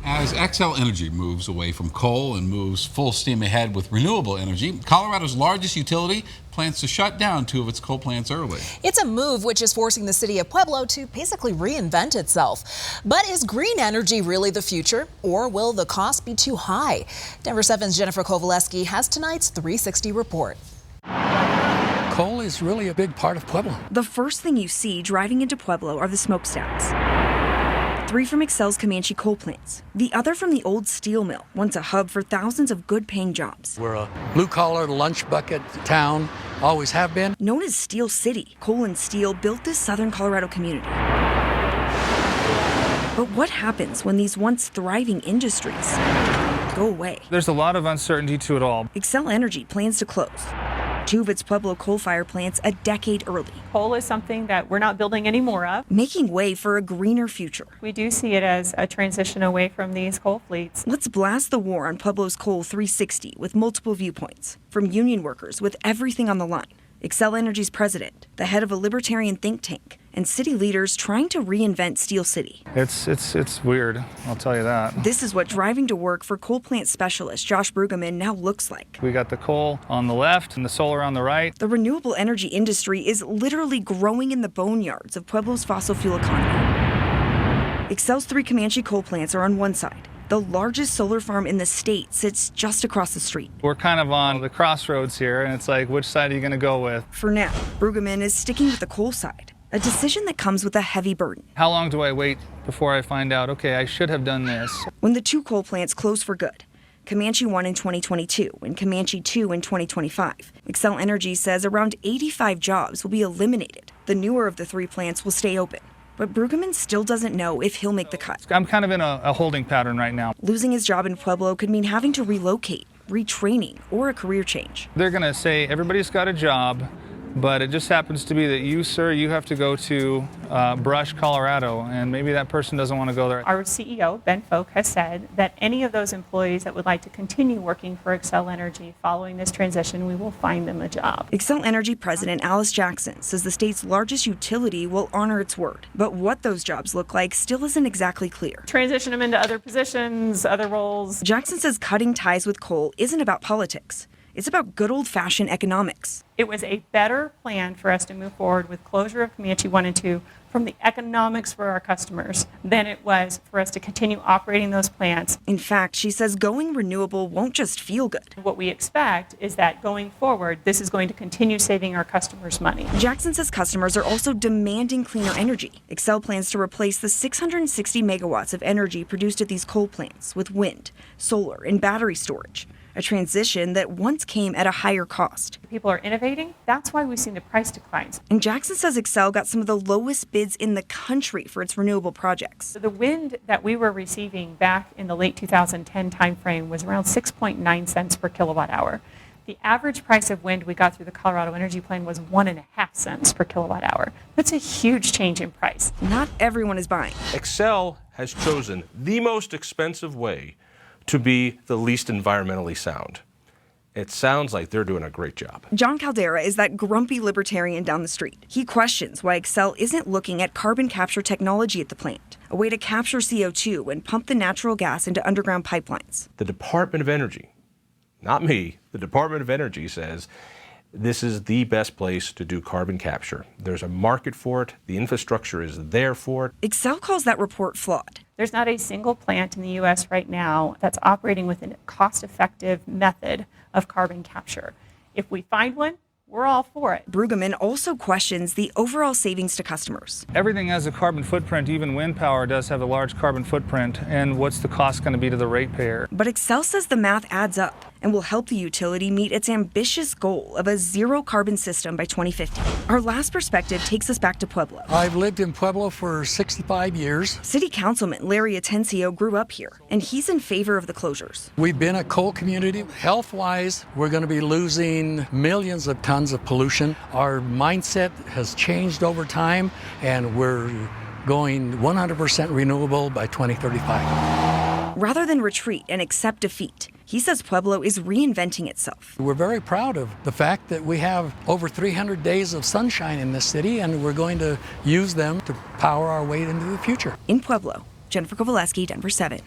As Xcel Energy moves away from coal and moves full steam ahead with renewable energy, Colorado's largest utility plans to shut down 2 of its coal plants early. It's a move which is forcing the city of Pueblo to basically reinvent itself. But is green energy really the future, or will the cost be too high? Denver 7's Jennifer Kovaleski has tonight's 360 report. Coal is really a big part of Pueblo. The first thing you see driving into Pueblo are the smokestacks. 3 from Xcel's Comanche coal plants, the other from the old steel mill, once a hub for thousands of good-paying jobs. We're a blue-collar lunch bucket town, always have been. Known as Steel City, coal and steel built this southern Colorado community. But what happens when these once thriving industries go away? There's a lot of uncertainty to it all. Xcel Energy plans to close 2 of its Pueblo coal-fired plants a decade early. Coal is something that we're not building any more of. Making way for a greener future. We do see it as a transition away from these coal fleets. Let's blast the war on Pueblo's Coal 360 with multiple viewpoints, from union workers with everything on the line, Xcel Energy's president, the head of a libertarian think tank, and city leaders trying to reinvent Steel City. It's weird, I'll tell you that. This is what driving to work for coal plant specialist Josh Brueggemann now looks like. We got the coal on the left and the solar on the right. The renewable energy industry is literally growing in the boneyards of Pueblo's fossil fuel economy. Xcel's 3 Comanche coal plants are on one side. The largest solar farm in the state sits just across the street. We're kind of on the crossroads here, and it's like, which side are you going to go with? For now, Brueggemann is sticking with the coal side, a decision that comes with a heavy burden. How long do I wait before I find out, okay, I should have done this? When the 2 coal plants close for good, Comanche 1 in 2022 and Comanche 2 in 2025, Xcel Energy says around 85 jobs will be eliminated. The newer of the 3 plants will stay open. But Brueggemann still doesn't know if he'll make the cut. I'm kind of in a holding pattern right now. Losing his job in Pueblo could mean having to relocate, retraining, or a career change. They're going to say everybody's got a job, but it just happens to be that you, sir, you have to go to Brush, Colorado, and maybe that person doesn't want to go there. Our CEO, Ben Folk, has said that any of those employees that would like to continue working for Xcel Energy following this transition, we will find them a job. Xcel Energy President Alice Jackson says the state's largest utility will honor its word. But what those jobs look like still isn't exactly clear. Transition them into other positions, other roles. Jackson says cutting ties with coal isn't about politics. It's about good old-fashioned economics. It was a better plan for us to move forward with closure of Comanche 1 and 2 from the economics for our customers than it was for us to continue operating those plants. In fact, she says going renewable won't just feel good. What we expect is that going forward, this is going to continue saving our customers money. Jackson says customers are also demanding cleaner energy. Xcel plans to replace the 660 megawatts of energy produced at these coal plants with wind, solar, and battery storage. A transition that once came at a higher cost. People are innovating. That's why we've seen the price declines. And Jackson says Xcel got some of the lowest bids in the country for its renewable projects. So the wind that we were receiving back in the late 2010 timeframe was around 6.9 cents per kilowatt hour. The average price of wind we got through the Colorado Energy Plan was 1.5 cents per kilowatt hour. That's a huge change in price. Not everyone is buying. Xcel has chosen the most expensive way to be the least environmentally sound. It sounds like they're doing a great job. John Caldera is that grumpy libertarian down the street. He questions why Xcel isn't looking at carbon capture technology at the plant, a way to capture CO2 and pump the natural gas into underground pipelines. The Department of Energy, not me, the Department of Energy says this is the best place to do carbon capture. There's a market for it. The infrastructure is there for it. Xcel calls that report flawed. There's not a single plant in the U.S. right now that's operating with a cost-effective method of carbon capture. If we find one, we're all for it. Brueggemann also questions the overall savings to customers. Everything has a carbon footprint. Even wind power does have a large carbon footprint. And what's the cost going to be to the ratepayer? But Xcel says the math adds up and will help the utility meet its ambitious goal of a zero carbon system by 2050. Our last perspective takes us back to Pueblo. I've lived in Pueblo for 65 years. City Councilman Larry Atencio grew up here, and he's in favor of the closures. We've been a coal community. Health-wise, we're going to be losing millions of tons of pollution. Our mindset has changed over time, and we're going 100% renewable by 2035. Rather than retreat and accept defeat, he says Pueblo is reinventing itself. We're very proud of the fact that we have over 300 days of sunshine in this city, and we're going to use them to power our way into the future. In Pueblo, Jennifer Kovaleski, Denver 7.